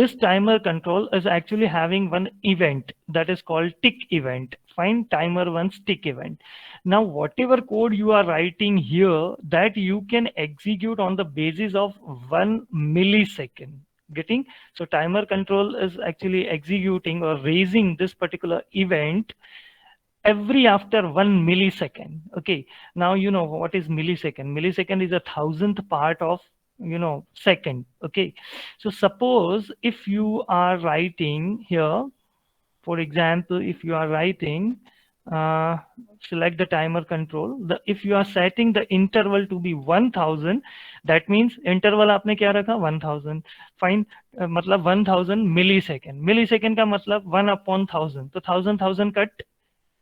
this timer control is actually having one event that is called tick event. Fine, timer once tick event. Now whatever code you are writing here, that you can execute on the basis of 1 millisecond. Getting? So timer control is actually executing or raising this particular event every after 1 millisecond. Okay, now you know what is millisecond. Millisecond is a thousandth part of second. Okay, so suppose if you are writing here, for example, if you are writing uh, select the timer control, if you are setting the interval to be 1000, that means interval आपने क्या रखा 1000. Fine, मतलब 1000 millisecond. Millisecond का मतलब 1/1000, तो 1000 cut.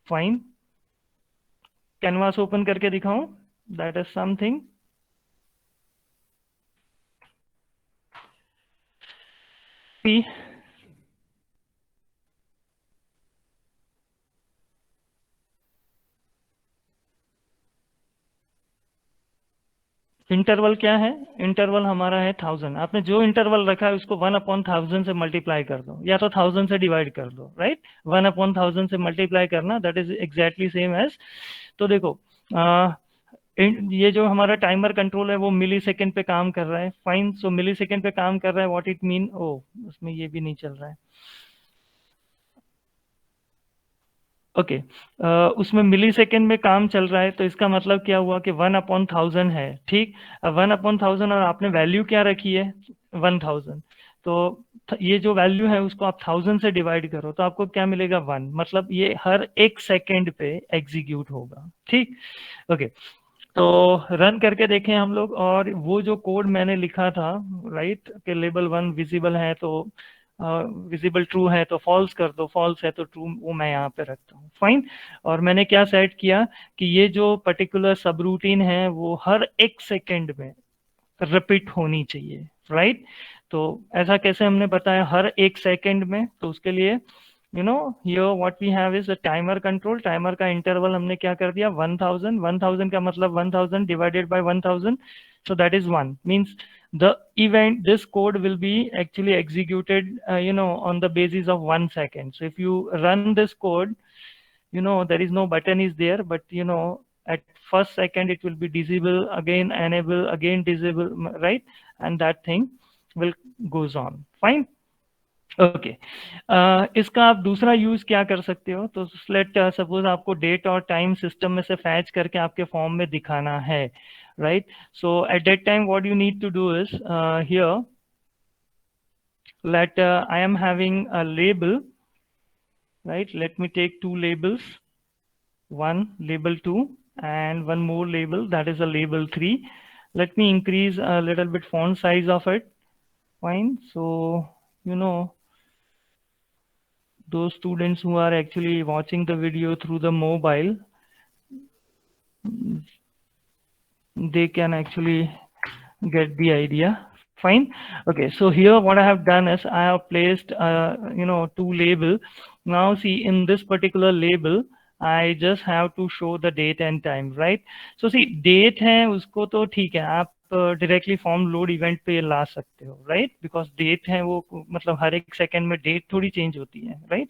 Fine, canvas open करके दिखाऊं, that is something. P interval क्या है? इंटरवल हमारा है 1000. आपने जो इंटरवल रखा है उसको 1/1000 से मल्टीप्लाई कर दो, या तो 1000 से डिवाइड कर दो. राइट, 1/1000 से मल्टीप्लाई करना, that is exactly same as. तो देखो ये जो हमारा टाइमर कंट्रोल है वो मिली सेकेंड पे काम कर रहा है. फाइन, सो मिली सेकेंड पे काम कर रहा है, व्हाट इट मीन, ओ उसमें ये भी नहीं चल रहा है. ओके, उसमें मिली सेकेंड में काम चल रहा है, तो इसका मतलब क्या हुआ कि 1/1000 है. ठीक, अब 1/1000 और आपने वैल्यू क्या रखी है 1000, तो ये जो वैल्यू है उसको आप 1000 से डिवाइड करो तो आपको क्या मिलेगा 1. मतलब ये हर 1 सेकेंड पे एग्जीक्यूट होगा. ठीक, ओके. तो रन करके देखें हम लोग, और वो जो कोड मैंने लिखा था, राइट, कि लेबल 1 विजिबल है तो विजिबल ट्रू है तो फॉल्स कर दो, फॉल्स है तो ट्रू, वो मैं यहाँ पे रखता हूँ. फाइन, और मैंने क्या सेट किया कि ये जो पर्टिकुलर सब रूटीन है वो हर 1 सेकेंड में रिपीट होनी चाहिए. राइट, तो ऐसा कैसे हमने बताया हर 1 सेकेंड में, तो उसके लिए here what we have is a timer control. Timer का इंटरवल हमने क्या कर दिया 1000. 1000 का मतलब 1000 divided by 1000, so that is 1. Means the event, this code will be actually executed on the basis of 1 second. So if you run this code, there is no button is there, but at first second it will be disable, again enable, again disable, right, and that thing will goes on. Fine, okay. इसका आप दूसरा use क्या कर सकते हो, तो let suppose आपको date और टाइम सिस्टम में से फैच करके आपके फॉर्म में दिखाना है. Right, so at that time what you need to do is here let I am having a label, right? Let me take two labels, one label 2 and one more label, that is a label 3. Let me increase a little bit font size of it. Fine, so those students who are actually watching the video through the mobile, they can actually get the idea. Fine, okay. So here what I have done is I have placed two label. Now see, in this particular label I just have to show the date and time, right? So see, date है उसको तो ठीक है, आप directly form load event पे ला सकते हो, right, because date है वो, मतलब हर 1 सेकेंड में डेट थोड़ी चेंज होती है, right.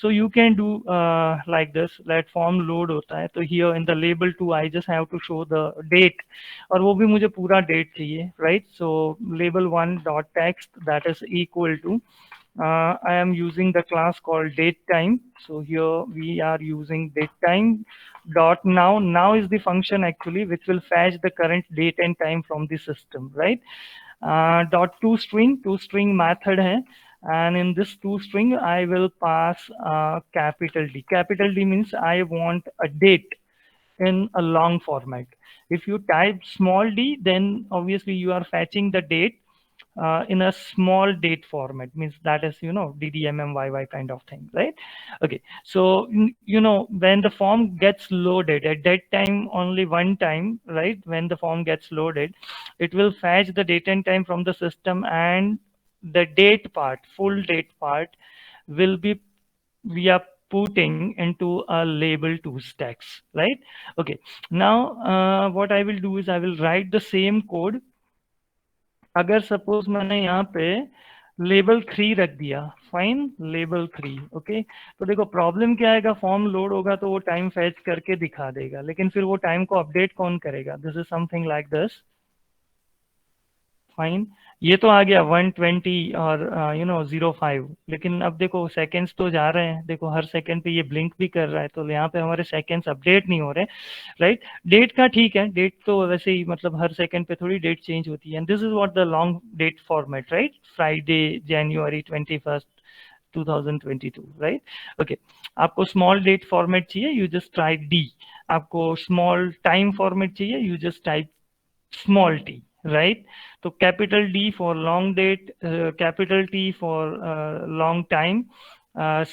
So you can do like this, let form load होता है तो here in the label 2 I just have to show the date, और वो भी मुझे पूरा डेट चाहिए, right. So label 1 dot text that is equal to I am using the class called datetime. So here we are using datetime dot now. Now is the function actually which will fetch the current date and time from the system, right? Dot toString method hai, and in this toString I will pass capital D. Capital D means I want a date in a long format. If you type small d, then obviously you are fetching the date in a small date format, means that is DDMMYY kind of thing, right? Okay, so when the form gets loaded at that time, only one time, right, when the form gets loaded, it will fetch the date and time from the system, and the date part, full date part, will be we are putting into a label 2 stacks, right? Okay, now what I will do is I will write the same code. अगर suppose मैंने यहाँ पे label 3 रख दिया, fine, label 3, okay. तो देखो problem क्या आएगा, फॉर्म लोड होगा तो वो टाइम फैच करके दिखा देगा, लेकिन फिर वो टाइम को अपडेट कौन करेगा? This is something like this, fine. ये तो आ गया 120 और 05, लेकिन अब देखो सेकंड्स तो जा रहे हैं, देखो हर सेकंड पे ये ब्लिंक भी कर रहा है, तो यहाँ पे हमारे सेकंड्स अपडेट नहीं हो रहे, राइट। डेट का ठीक है, डेट तो वैसे ही मतलब हर सेकंड पे थोड़ी डेट चेंज होती है, and this is what the long date format, right, Friday January 21 2022, right, okay. आपको स्मॉल डेट फॉर्मेट चाहिए, यू जस्ट टाइप डी। आपको स्मॉल टाइम फॉर्मेट चाहिए, you just type small t, right? So capital D for long date, capital T for long time,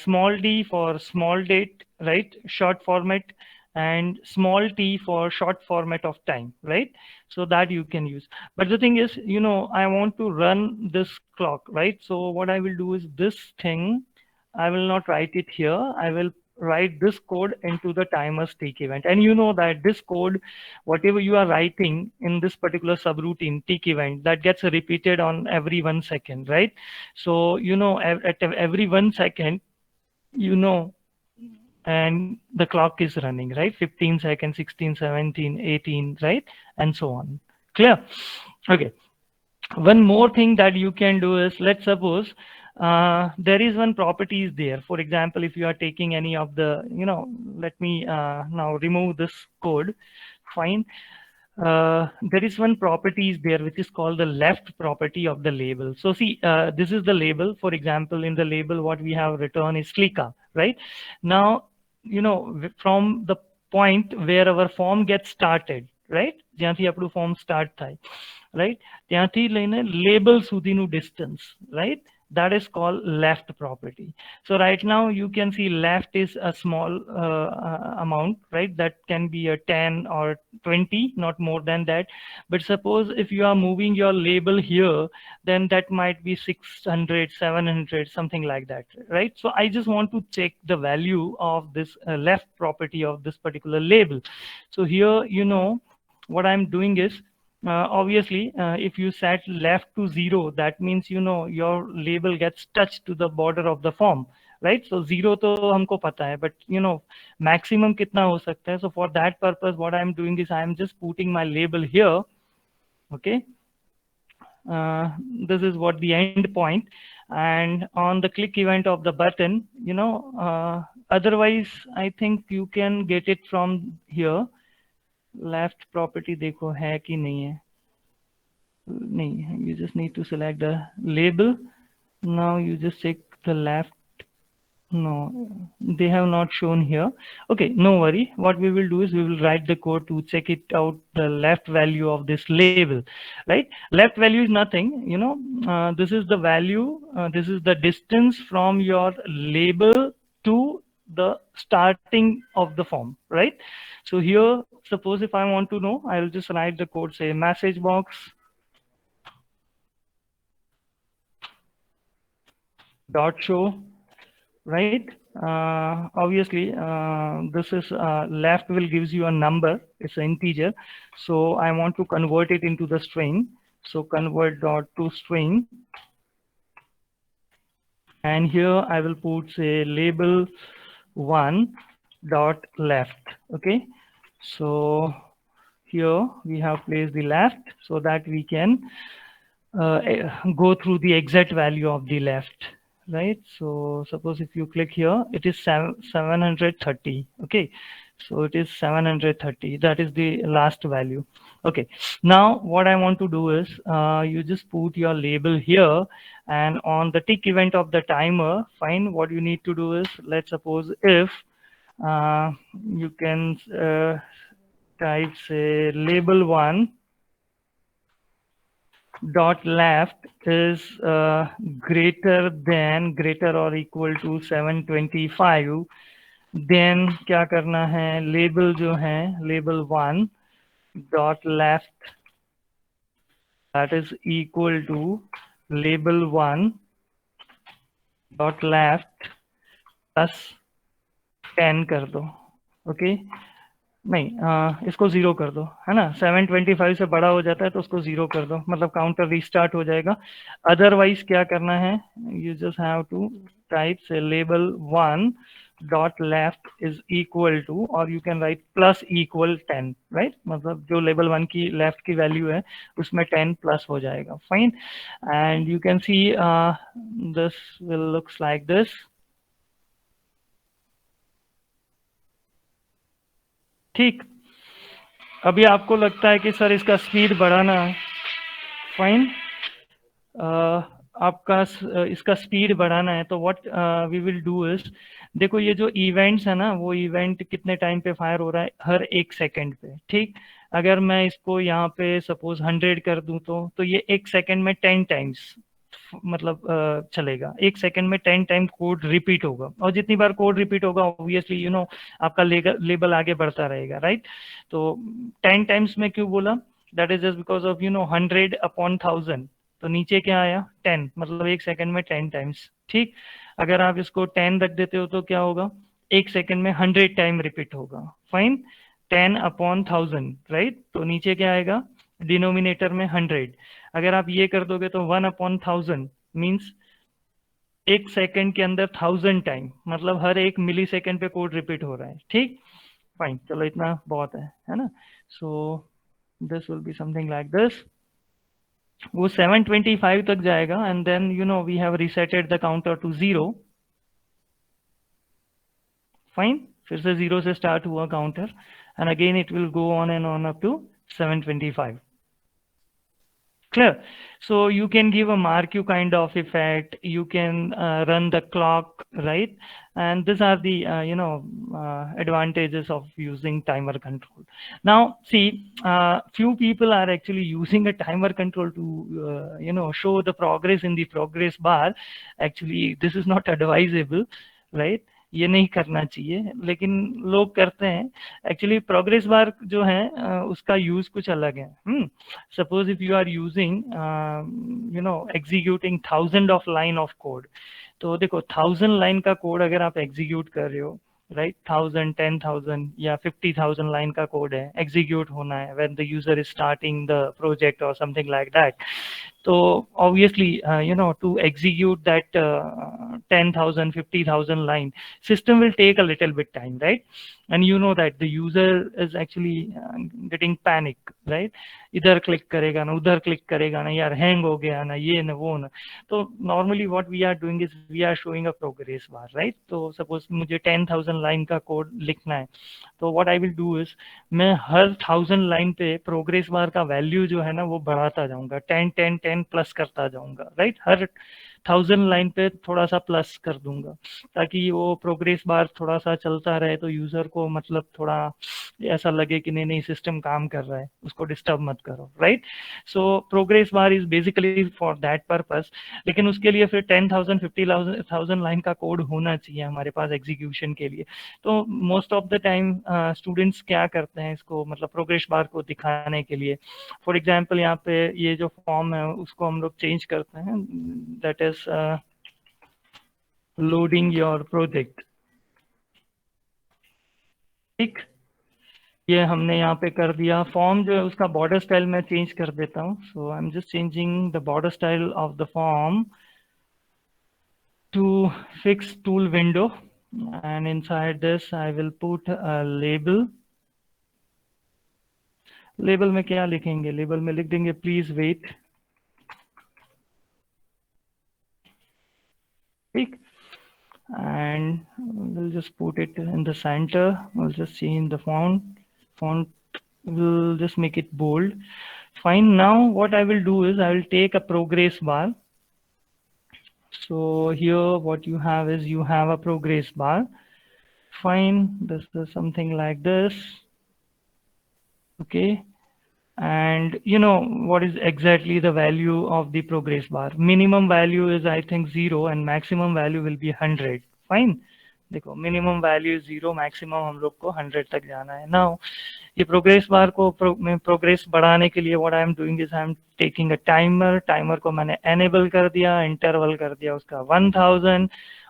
small d for small date, right? Short format, and small t for short format of time, right? So that you can use. But the thing is, I want to run this clock, right? So what I will do is this thing, I will not write it here. I will write this code into the timer tick event. And you know that this code, whatever you are writing in this particular subroutine tick event, that gets repeated on every 1 second, right? So, at every 1 second, you know, and the clock is running, right? 15 seconds, 16, 17, 18, right? And so on. Clear? Okay. One more thing that you can do is, let's suppose there is one property is there. For example, if you are taking any of the, let me now remove this code. Fine. There is one property is there which is called the left property of the label. So see, this is the label. For example, in the label, what we have written is Klika, right? Now, from the point where our form gets started, right? જ્યાંથી આપણું form start થાય, right? ત્યાંથી લઈને label સુધીનું distance, right? That is called left property. So right now you can see left is a small amount, right? That can be a 10 or 20, not more than that. But suppose if you are moving your label here, then that might be 600, 700, something like that, right? So I just want to check the value of this left property of this particular label. So here, what I'm doing is, obviously, if you set left to 0, that means, your label gets touched to the border of the form, right? So 0 to humko pata hai, but maximum kitna ho sakta hai. So for that purpose, what I'm doing is I'm just putting my label here, okay? This is what the end point, and on the click event of the button, otherwise I think you can get it from here. Left property देखो है कि नहीं है? नहीं, you just need to select the label. Now you just check the left. No, they have not shown here. Okay, no worry. What we will do is we will write the code to check it out, the left value of this label, right? Left value is nothing, this is the value, this is the distance from your label to the starting of the form, right? So here, suppose if I want to know, I'll just write the code, say message box dot show, right? Obviously, this is left will gives you a number, it's an integer, so I want to convert it into the string, so convert dot to string, and here I will put, say, label 1 dot left, okay? So here we have placed the left so that we can go through the exact value of the left, right? So suppose if you click here, it is 730, okay? So it is 730, that is the last value. Okay, now what I want to do is, you just put your label here, and on the tick event of the timer, fine, what you need to do is, let's suppose if you can type, say, label 1 dot left is greater or equal to 725, then क्या करना है, label जो है, label 1 dot left, that is equal to label 1 dot left plus 10 कर दो, okay? नहीं, इसको 0 कर दो, है ना। 725 से बड़ा हो जाता है तो उसको 0 कर दो, मतलब काउंटर रीस्टार्ट हो जाएगा। अदरवाइज क्या करना है, you just have to type say label 1 dot left is equal to, और you can write plus equal 10, right, मतलब जो लेबल 1 की लेफ्ट की वैल्यू है उसमें 10 प्लस हो जाएगा, fine. And you can see this will looks like this. ठीक, अभी आपको लगता है कि सर इसका स्पीड बढ़ाना है, फाइन। आपका इसका स्पीड बढ़ाना है तो what we will do is, देखो ये जो इवेंट्स है ना, वो इवेंट कितने टाइम पे फायर हो रहा है, हर 1 सेकंड पे, ठीक। अगर मैं इसको यहाँ पे सपोज 100 कर दूं तो ये 1 सेकंड में 10 टाइम्स, मतलब चलेगा। 1 सेकंड में 10 टाइम कोड रिपीट होगा, और जितनी बार कोड रिपीट होगा ऑब्वियसली आपका लेबल आगे बढ़ता रहेगा, राइट। तो 10 टाइम्स में क्यों बोला, that is just because of 100/1000, तो नीचे क्या आया 10, मतलब 1 सेकंड में 10 टाइम्स, ठीक। अगर आप इसको 10 रख देते हो तो क्या होगा, 1 सेकंड में 100 टाइम रिपीट होगा, फाइन। 10/1000, राइट, तो नीचे क्या आएगा, डिनोमिनेटर में 100। अगर आप ये कर दोगे तो 1/1000 मीन्स 1 सेकंड के अंदर 1000 टाइम, मतलब हर 1 मिली सेकंड पे कोड रिपीट हो रहा है, ठीक। फाइन, चलो इतना बहुत है ना। So this will be something like this. वो 725 तक जाएगा and then we have reseted the counter to 0, fine. फिर से 0 से स्टार्ट हुआ counter, and again it will go on and on up to 725। Clear. So you can give a mark you kind of effect. You can run the clock, right? And these are the advantages of using timer control. Now, see, few people are actually using a timer control to show the progress in the progress bar. Actually, this is not advisable, right? ये नहीं करना चाहिए, लेकिन लोग करते हैं। Actually progress bar जो है उसका यूज कुछ अलग है। Suppose if you are using executing 1000 line of code, तो देखो 1000 लाइन का कोड अगर आप एग्जीक्यूट कर रहे हो, राइट, 1000 10,000 या 50,000 लाइन का कोड है, एग्जीक्यूट होना है when the user is starting the project और समथिंग लाइक दैट। तो obviously to execute that 10,000 50,000 line, system will take a little bit time, right? And you know that the user is actually getting panic, right? इधर click करेगा ना, उधर click करेगा ना, यार hang हो गया ना, ये ना वो ना। तो normally what we are doing is we are showing a progress bar, right. तो सपोज मुझे 10,000 लाइन का कोड लिखना है, तो व्हाट आई विल डू इज, मैं हर 1000 लाइन पे प्रोग्रेस बार का वैल्यू जो है ना वो बढ़ाता जाऊंगा, 10 10 10 प्लस करता जाऊंगा, राइट। हर 1000 लाइन पे थोड़ा सा प्लस कर दूंगा, ताकि वो प्रोग्रेस बार थोड़ा सा चलता रहे, तो यूजर को मतलब थोड़ा ऐसा लगे कि नहीं नहीं सिस्टम काम कर रहा है, उसको डिस्टर्ब मत करो, right. So progress bar is basically for that purpose. लेकिन उसके लिए फिर 10,000 50,000 लाइन का कोड होना चाहिए हमारे पास एग्जीक्यूशन के लिए। तो most of the time students क्या करते हैं इसको, मतलब प्रोग्रेस बार को दिखाने के लिए, फॉर एग्जांपल यहाँ पे ये जो फॉर्म है उसको हम लोग चेंज करते हैं, that is loading your project, ठीक। ये हमने यहाँ पे कर दिया। फॉर्म जो है उसका बॉर्डर स्टाइल मैं चेंज कर देता हूँ, so I am just changing the border style of the form to fix tool window, and inside this I will put a label। Label में क्या लिखेंगे, लेबल में लिख देंगे प्लीज वेट, ठीक। and we'll just put it in the center, we'll just change the font will just make it bold, fine। Now what I will do is I will take a progress bar, so here what you have is you have a progress bar, fine, this is something like this, okay। And what is exactly the value of the progress bar, minimum value is I think 0 and maximum value will be 100, fine। देखो minimum value 0, maximum हम लोग को 100 तक जाना है। Now ये progress bar को progress बढ़ाने के लिए what I am doing is I am taking a timer, timer को मैंने एनेबल कर दिया, इंटरवल कर दिया उसका 1000,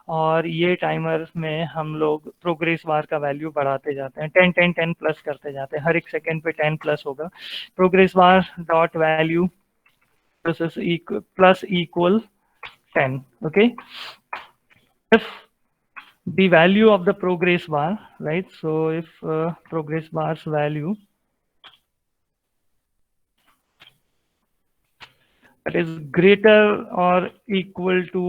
और ये टाइमर में हम लोग प्रोग्रेस बार का वैल्यू बढ़ाते जाते हैं, 10 10 10 प्लस करते जाते हैं, हर एक सेकेंड पे 10 प्लस होगा। Progress bar dot value plus equal 10. Okay, if the value of the progress bar, right? So if progress bar's value that is greater or equal to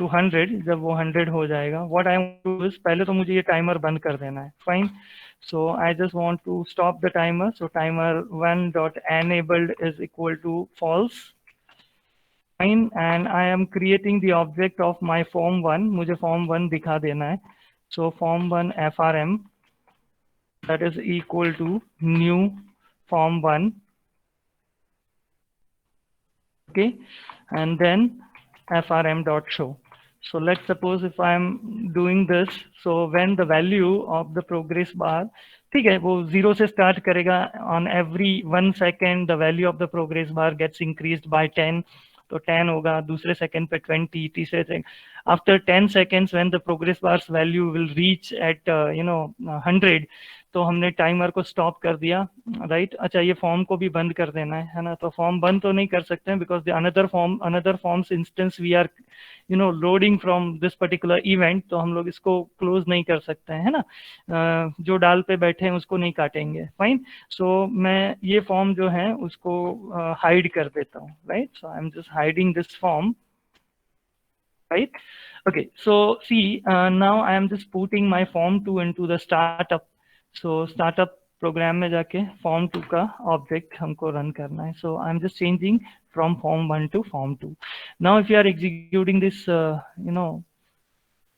100, जब वो 100 हो जाएगा, what I want to do is पहले तो मुझे ये timer बंद कर देना है, fine. So I just want to stop the timer. So timer 1 dot enabled is equal to false. Fine, and I am creating the object of my form1. मुझे form1 दिखा देना है. So form1 frm that is equal to new form1. Okay, and then frm dot show. So let's suppose if I am doing this, so when the value of the progress bar, ठीक है, वो 0 से start करेगा, on every 1 second the value of the progress bar gets increased by 10, तो 10 होगा, दूसरे second पे 20, तीसरे second, after 10 seconds when the progress bar's value will reach at 100, तो हमने टाइमर को स्टॉप कर दिया, राइट। अच्छा, ये फॉर्म को भी बंद कर देना है ना, तो फॉर्म बंद तो नहीं कर सकते हैं because another forms instance we are loading from this particular event, तो हम लोग इसको क्लोज नहीं कर सकते हैं, है ना। जो डाल पे बैठे हैं उसको नहीं काटेंगे, फाइन। सो मैं ये फॉर्म जो है उसको हाइड कर देता हूँ, right. So I am just hiding this form, right? Okay, so see, now I am just putting my form2 into the startup. So startup program में जाके form2 का object हमको run करना है. So I'm just changing from form1 to form2. Now if you are executing this,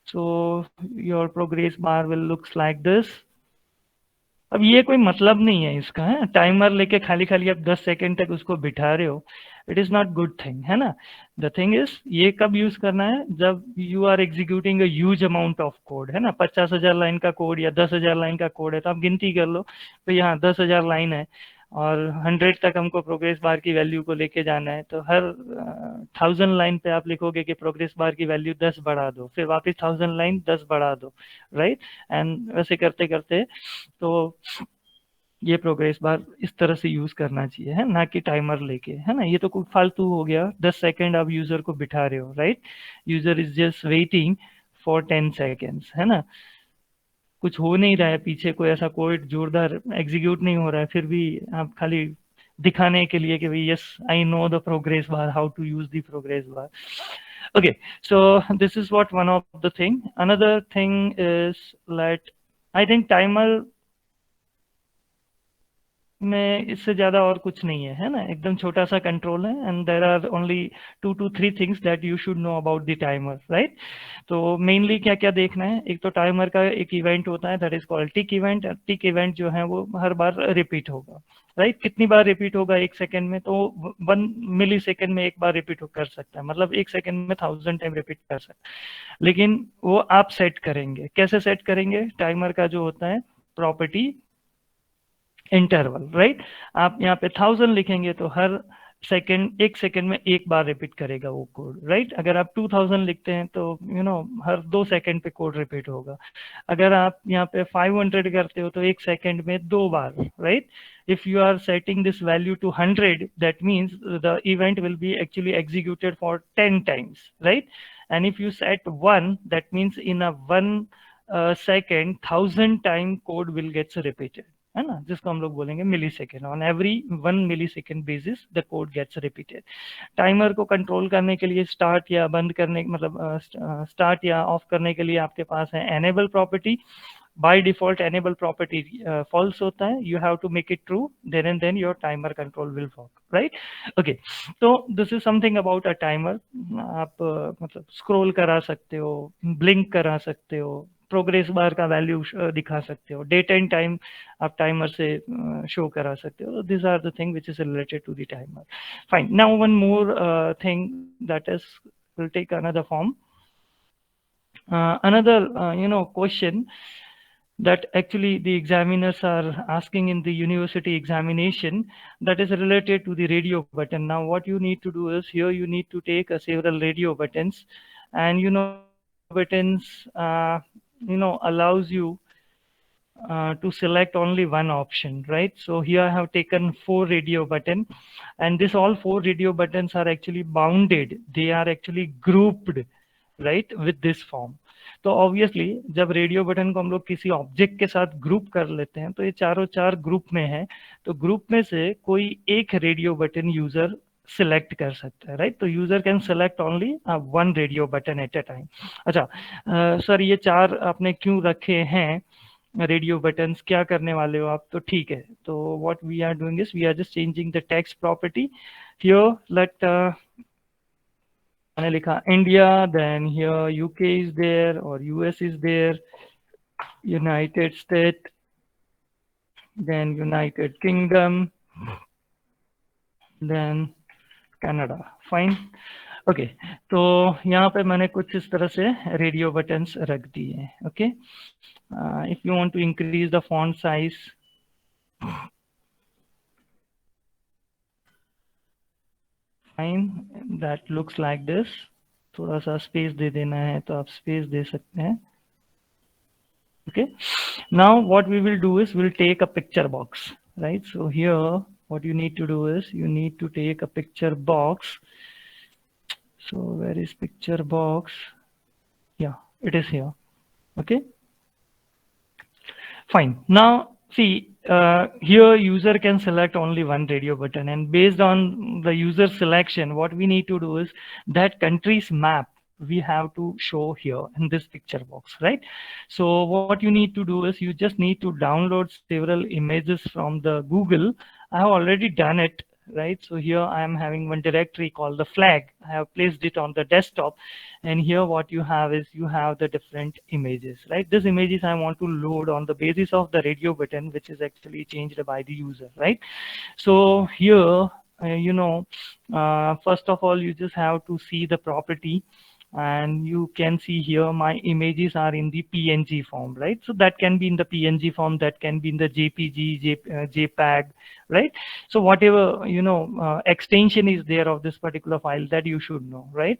so your progress bar will looks like this. अब ये कोई मतलब नहीं है इसका, है टाइमर लेके खाली खाली आप 10 सेकंड तक उसको बिठा रहे हो, it is not good thing, है ना। द थिंग इज ये कब यूज करना है, जब you are executing a huge amount of code, है ना। 50,000 लाइन का कोड या 10,000 लाइन का कोड है, तो आप गिनती कर लो, तो यहाँ 10,000 लाइन है और 100 तक हमको प्रोग्रेस बार की वैल्यू को लेके जाना है, तो हर 1000 लाइन पे आप लिखोगे कि प्रोग्रेस बार की वैल्यू 10 बढ़ा दो, फिर वापस 1000 लाइन 10 बढ़ा दो, राइट। एंड वैसे करते करते तो ये प्रोग्रेस बार इस तरह से यूज करना चाहिए, है ना, कि टाइमर लेके, है ना। ये तो कोई फालतू हो गया, 10 सेकंड आप यूजर को बिठा रहे हो, right. User is just waiting for 10 seconds, है ना। कुछ हो नहीं रहा है पीछे, कोई ऐसा कोड जोरदार एग्जीक्यूट नहीं हो रहा है, फिर भी आप खाली दिखाने के लिए कि भाई yes I know the progress bar, how to use the progress bar. okay, so this is what one of the thing. Another thing is that I think timer में इससे ज्यादा और कुछ नहीं है, है ना, एकदम छोटा सा कंट्रोल है, and there are only 2 to 3 things that you should know about the timer, right. तो मेनली क्या क्या देखना है, एक तो टाइमर का एक इवेंट होता है that is called tick event. Tick event जो है वो हर बार रिपीट होगा, राइट। कितनी बार रिपीट होगा एक सेकेंड में, तो 1 मिली सेकेंड में एक बार रिपीट कर सकता है, मतलब एक सेकेंड में 1000 टाइम रिपीट कर सकता है। लेकिन वो आप सेट करेंगे, कैसे सेट करेंगे, टाइमर का जो होता है प्रॉपर्टी इंटरवल, राइट। आप यहाँ पे 1000 लिखेंगे तो हर सेकेंड, एक सेकेंड में एक बार रिपीट करेगा वो कोड, राइट। अगर आप 2000 लिखते हैं तो हर 2 सेकेंड पे कोड रिपीट होगा। अगर आप यहाँ पे 500 करते हो तो एक सेकेंड में 2 बार, right. if you are setting this value to 100, that means the event will be actually executed for 10 times, right. And if you set 1, that means in a 1 second 1000 time code will gets repeated, है ना, जिसको हम लोग बोलेंगे millisecond. On every 1 millisecond basis the code gets repeated. Timer को control करने के लिए, स्टार्ट या बंद करने, मतलब स्टार्ट या ऑफ करने के लिए आपके पास है enable property. by default enable property false होता है, you have to make it true, then and then your timer control will work, right. okay, so this is something about a timer। आप मतलब scroll करा सकते हो, blink करा सकते हो, प्रोग्रेस बार का वैल्यू दिखा सकते हो, डेट एंड टाइम आप टाइमर से शो करा सकते हो। This are the thing which is related to the timer. Fine, now one more thing that is will take another form, another question that actually the examiners are asking in the university examination that is related to the radio button. Now what you need to do is here you need to take several radio buttons, and radio buttons allows you to select only one option, right? So here I have taken 4 radio button, and this all 4 radio buttons are actually bounded, they are actually grouped, right, with this form. तो obviously जब radio button को हम लोग किसी object के साथ group कर लेते हैं तो ये चारों चार ग्रुप में है, तो ग्रुप में से कोई एक रेडियो बटन यूजर सिलेक्ट कर सकता है, राइट? तो user can select only one radio button at a time. अच्छा सर ये चार आपने क्यों रखे हैं रेडियो बटन्स, क्या करने वाले हो आप? तो ठीक है, तो what we are doing is we are just changing the text property here. Let मैंने लिखा India, then here UK is there और US is there, United State, then United Kingdom, then Canada. Fine, okay तो यहाँ पे मैंने कुछ इस तरह से रेडियो बटन्स रख दिए हैं। Okay, if you want to increase the font size, fine, that looks like this. थोड़ा सा स्पेस दे देना है तो आप स्पेस दे सकते हैं। Okay, now what we will do is we'll take a picture box, right? So here what you need to do is you need to take a picture box. So where is picture box? Yeah, it is here. Okay, fine. Now see, here user can select only one radio button, and based on the user selection, what we need to do is that country's map we have to show here in this picture box, right? So what you need to do is you just need to download several images from the Google. I have already done it, right? So here I am having one directory called the flag. I have placed it on the desktop, and here what you have is you have the different images, right? These images I want to load on the basis of the radio button, which is actually changed by the user, right? So here first of all you just have to see the property, and you can see here my images are in the PNG form, right? So that can be in the PNG form, that can be in the JPG, JPEG, right? So whatever extension is there of this particular file, that you should know, right?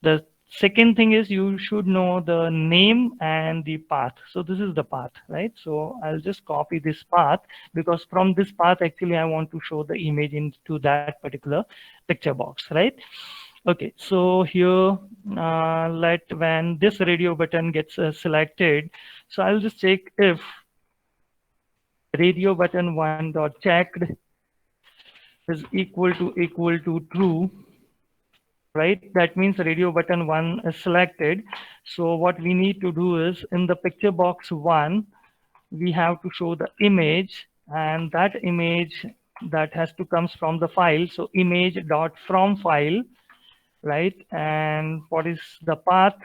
The second thing is you should know the name and the path. So this is the path, right? So I'll just copy this path, because from this path actually I want to show the image into that particular picture box, right? Okay, so here when this radio button gets selected, so I'll just check if radio button 1.checked is equal to true, right? That means radio button 1 is selected. So what we need to do is in the picture box 1 we have to show the image, and that image that has to comes from the file. So image dot from file, right? And what is the path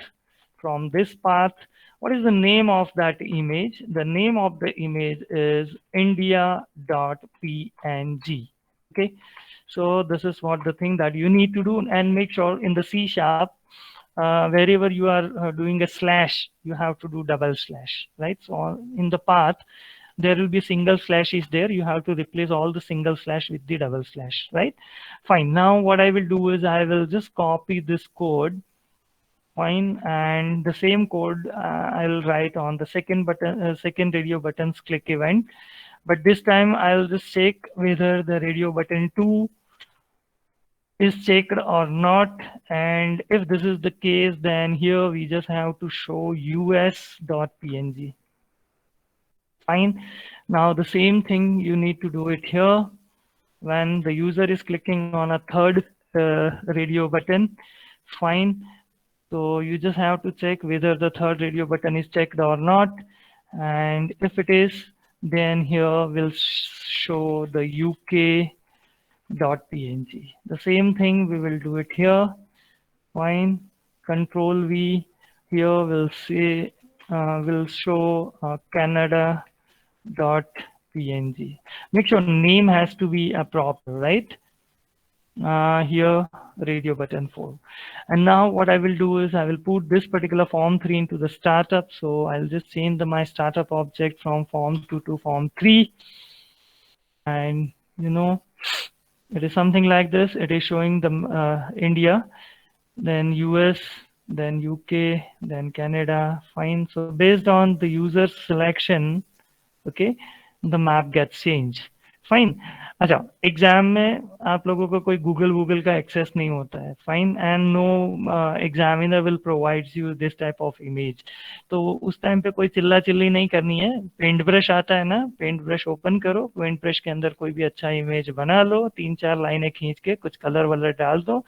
from this path? What is the name of that image? The name of the image is india.png. Okay, so this is what the thing that you need to do, and make sure in the C#, wherever you are doing a slash, you have to do double slash, right? So in the path there will be single slash is there, you have to replace all the single slash with the double slash, right? Fine, now what I will do is I will just copy this code, fine, and the same code I'll write on the second button, second radio buttons click event, but this time I'll just check whether the radio button 2 is checked or not, and if this is the case, then here we just have to show us.png. Fine. Now the same thing you need to do it here when the user is clicking on a third radio button. Fine. So you just have to check whether the third radio button is checked or not, and if it is, then here we'll show the uk.png. The same thing we will do it here. Fine. Control V. Here we'll say we'll show Canada.png. Make sure name has to be a proper, right? here radio button 4. And now what I will do is I will put this particular form 3 into the startup. So I'll just change my startup object from form 2 to form 3. And it is something like this. It is showing the India, then US, then UK, then Canada. Fine. So based on the user selection, okay, the map gets changed. Fine. अच्छा, exam में आप लोगों को कोई Google का access नहीं होता है. Fine. And no examiner will provides you this type of image. तो उस टाइम पे कोई चिल्ला चिल्ली नहीं करनी है. पेंट ब्रश आता है ना, पेंट ब्रश ओपन करो, पेंट ब्रश के अंदर कोई भी अच्छा इमेज बना लो, 3-4 लाइनें खींच के कुछ कलर वलर डाल दो.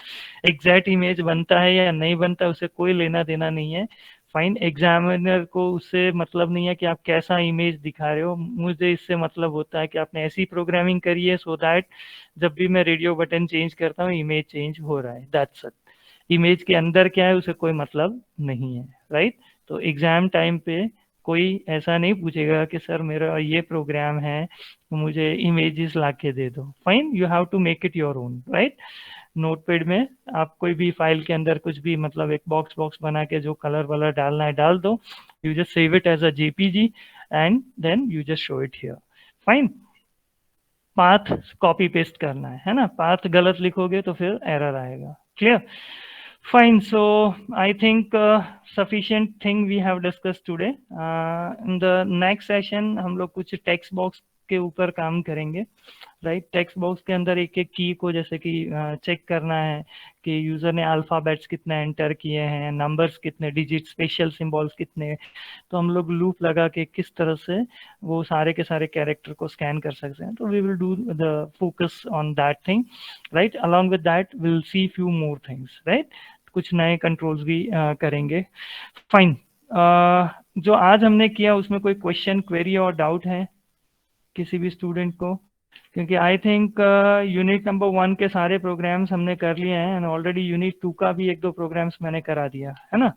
एग्जैक्ट इमेज बनता है या नहीं बनता उसे कोई लेना देना नहीं है. फाइन. एग्जामिनर को उससे मतलब नहीं है कि आप कैसा इमेज दिखा रहे हो. मुझे इससे मतलब होता है कि आपने ऐसी प्रोग्रामिंग करी है सो दैट जब भी मैं रेडियो बटन चेंज करता हूँ इमेज चेंज हो रहा है. That's it. इमेज के अंदर क्या है उसे कोई मतलब नहीं है. राइट. तो एग्जाम टाइम पे कोई ऐसा नहीं पूछेगा कि सर मेरा ये प्रोग्राम है मुझे इमेजेस ला के दे दो. Fine. You have to make it your own. Right. Notepad में आप कोई भी फाइल के अंदर कुछ भी मतलब एक बॉक्स बना के जो कलर वलर डालना है डाल दो. You just save it as a JPG and then you just show it here. Fine. Path copy paste करना है ना. पाथ गलत लिखोगे तो फिर एरर आएगा. Clear. Fine. So I think sufficient thing we have discuss today. In the next session हम लोग कुछ टेक्स्ट बॉक्स के ऊपर काम करेंगे. राइट. टेक्स्ट बॉक्स के अंदर एक एक की को जैसे कि चेक करना है कि यूजर ने अल्फाबेट्स कितने एंटर किए हैं, नंबर्स कितने, डिजिट, स्पेशल सिंबल्स कितने. तो हम लोग लूप लगा के किस तरह से वो सारे के सारे कैरेक्टर को स्कैन कर सकते हैं. तो we will do the focus on that thing. Right. Along with that will see few more things. Right. कुछ नए कंट्रोल्स भी करेंगे. फाइन. जो आज हमने किया उसमें कोई क्वेश्चन, क्वेरी और डाउट है किसी भी स्टूडेंट को? क्योंकि आई थिंक यूनिट नंबर 1 के सारे प्रोग्राम्स हमने कर लिए हैं एंड ऑलरेडी यूनिट 2 का भी 1-2 प्रोग्राम्स मैंने करा दिया है ना.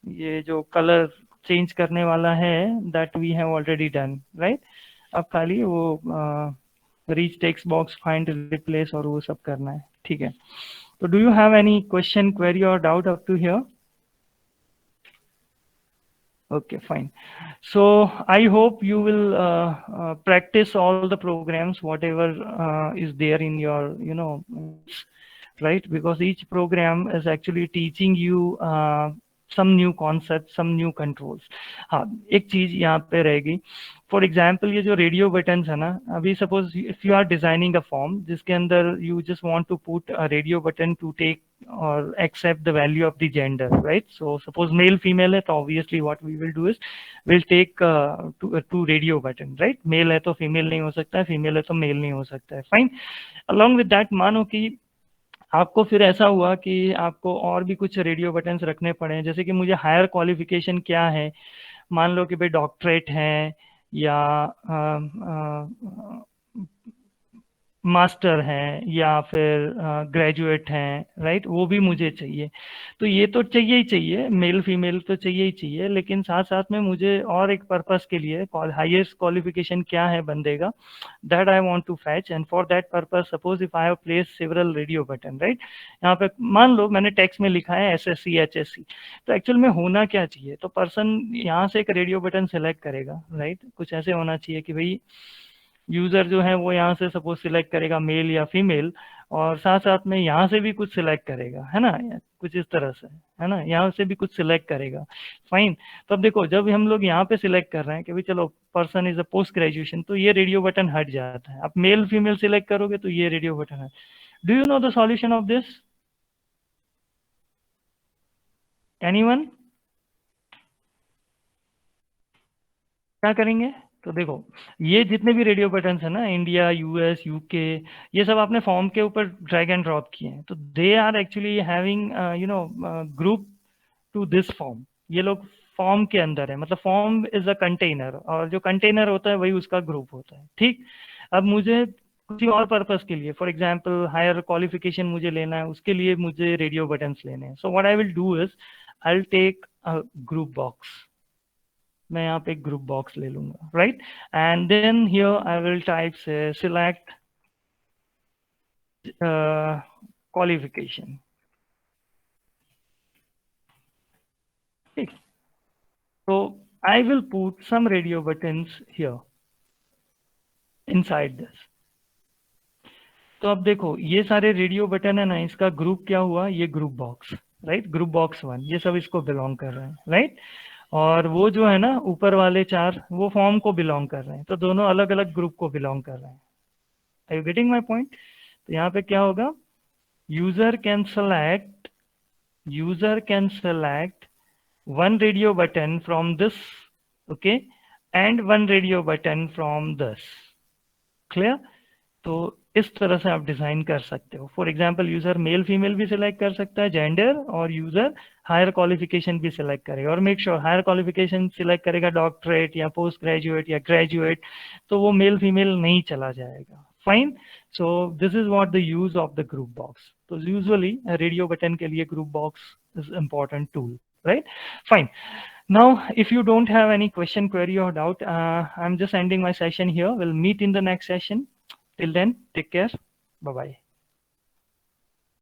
ये जो कलर चेंज करने वाला है that we have already done. Right. अब खाली वो rich text box, find, replace और वो सब करना है. ठीक है. तो do you have any question, query और doubt up to here? Okay, fine. So I hope you will practice all the programs, whatever is there in your, right? Because each program is actually teaching you some new concepts, some new controls. हाँ, एक चीज यहाँ पे रहेगी. For example ये जो radio button है ना, अभी suppose if you are designing a form जिसके अंदर you just want to put a radio button to take or accept the value of the gender, right? So suppose male female है तो obviously what we will do is we'll take two radio button, right? Male है तो female नहीं हो सकता है, female है तो male नहीं हो सकता है. Fine. Along with that मानो कि आपको फिर ऐसा हुआ कि आपको और भी कुछ रेडियो बटन्स रखने पड़े. जैसे कि मुझे हायर क्वालिफिकेशन क्या है, मान लो कि भाई डॉक्टरेट है या मास्टर हैं या फिर ग्रेजुएट हैं. राइट. वो भी मुझे चाहिए. तो ये तो चाहिए ही चाहिए, मेल फीमेल तो चाहिए ही चाहिए, लेकिन साथ साथ में मुझे और एक पर्पस के लिए हाईएस्ट क्वालिफिकेशन क्या है बंदे का, that I want to fetch. And for that purpose suppose if I have place several radio button. Right. यहाँ पे मान लो मैंने टेक्स्ट में लिखा है एसएससी एचएससी. तो एक्चुअल में होना क्या चाहिए, तो पर्सन यहाँ से एक रेडियो बटन सेलेक्ट करेगा. राइट. कुछ ऐसे होना चाहिए कि भाई यूजर जो है वो यहाँ से सपोज सिलेक्ट करेगा मेल या फीमेल, और साथ साथ में यहाँ से भी कुछ सिलेक्ट करेगा, है ना, कुछ इस तरह से, है ना, यहाँ से भी कुछ सिलेक्ट करेगा. फाइन. तो अब देखो जब हम लोग यहाँ पे सिलेक्ट कर रहे हैं कि भाई चलो person is a post graduation, तो ये रेडियो बटन हट जाता है. आप मेल फीमेल सिलेक्ट करोगे तो ये रेडियो बटन है. Do you know the solution of this? Anyone? क्या करेंगे? तो देखो ये जितने भी रेडियो बटन है ना, इंडिया, यूएस, यूके, ये सब आपने फॉर्म के ऊपर ड्रैग एंड ड्रॉप किए हैं. तो they are actually having group to this form. ये लोग फॉर्म के अंदर है, मतलब फॉर्म इज अ कंटेनर, और जो कंटेनर होता है वही उसका ग्रुप होता है. ठीक. अब मुझे किसी और पर्पस के लिए, फॉर एग्जाम्पल हायर क्वालिफिकेशन मुझे लेना है, उसके लिए मुझे रेडियो बटन लेने हैं. So what I will do is I will take a group box. मैं यहाँ पे एक ग्रुप बॉक्स ले लूंगा. Right. And then here I will type say select qualification. Okay. So I will put some radio buttons here inside this. तो अब देखो ये सारे रेडियो बटन है ना, इसका ग्रुप क्या हुआ, ये group box, right, group box 1, ये सब इसको बिलोंग कर रहे हैं, राइट। और वो जो है ना ऊपर वाले 4 वो फॉर्म को बिलोंग कर रहे हैं, तो दोनों अलग अलग ग्रुप को बिलोंग कर रहे हैं। Are you getting my point? तो यहाँ पे क्या होगा, user can select one radio button from this, okay, and one radio button from this, clear? तो इस तरह से आप डिजाइन कर सकते हो। For example user male female भी सिलेक्ट कर सकता है, जेंडर, और यूजर हायर क्वालिफिकेशन भी सिलेक्ट करेगा। और make sure higher qualification select करेगा डॉक्टरेट या पोस्ट ग्रेजुएट या ग्रेजुएट, तो वो मेल फीमेल नहीं चला जाएगा। Fine. So this is what the use of the group box. तो यूजुअली रेडियो बटन के लिए group box is important tool, right? Fine. Now, if you don't have any question, query, or doubt, I'm just ending my session here. We'll meet in the next session. Till then, take care. Bye-bye.